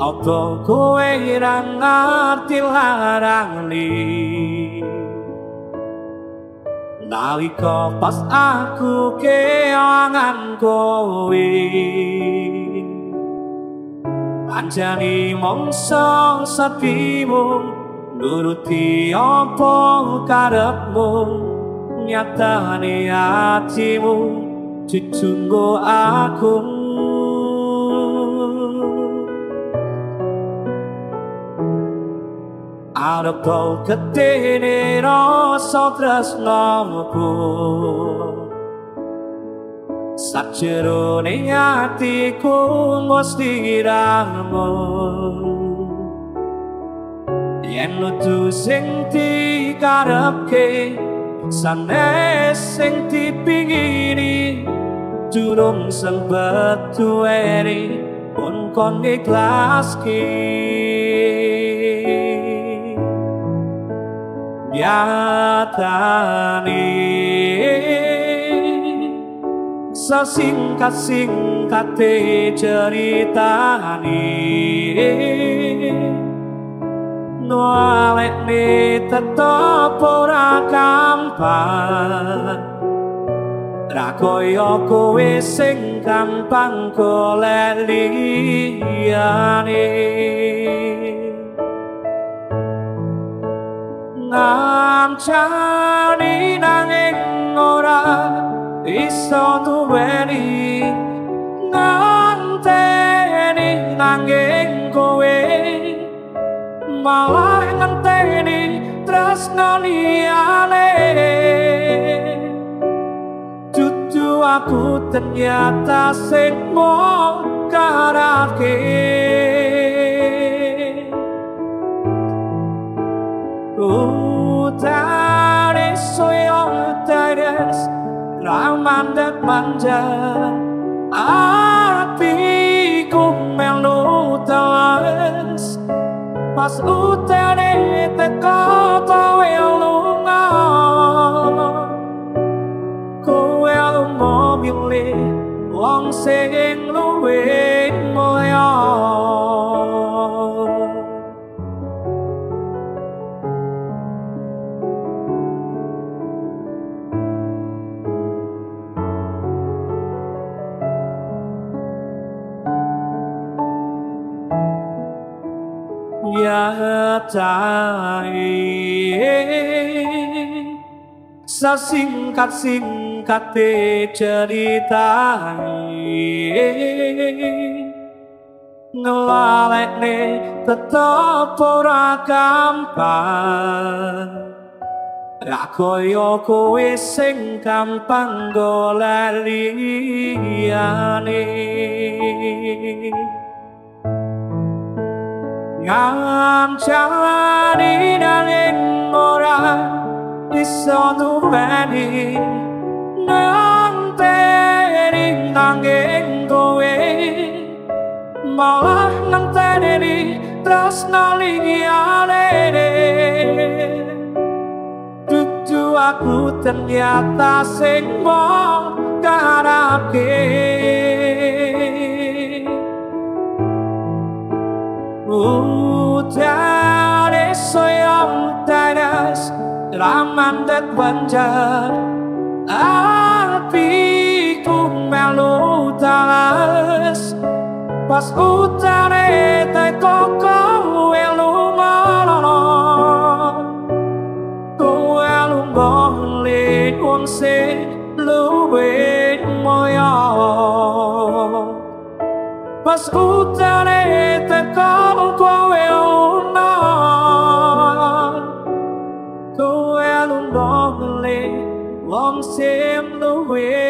Apa kowe ra ngerti larangane nalika pas aku kewangan kowe pancani mongso sepimu nuruti apa karepmu nyatane atimu ditunggu aku arep kau ketene rasa tresnaku sajerone atiku mesti ramu yen nutu sing dikarepke sanes sing dipingini durung sempet duweni pun kon ikhlaske nyatane sesingkat-singkate ceritane nualekne tetep ora gampang ra koyo kowe sing gampang golek liyane ngancani nanging ora iso duweni nganteni nanging kowe malah ngenteni tresno liyane dudu aku ternyata sing mau karake utare soyo teres ramandek manja atiku melu teles pas utare teko kowe lunga kowe lunga milih wong sing luwih mulya sesingkat-singkate ceritane ngelalekne tetep ora gampang ra koyo kowe sing gampang golek liyane ngancani nanging ora iso duweni nganteni nanging kowe malah ngenteni tresno liyane dudu aku ternyata sing mau karake utare soyong teres ramandek banjar atiku melu teles pas utare teko kowe lunga kowe lunga lik wong sing luwih mulya pas utare teko kowe lunga kowe lunga lik wong sing luwih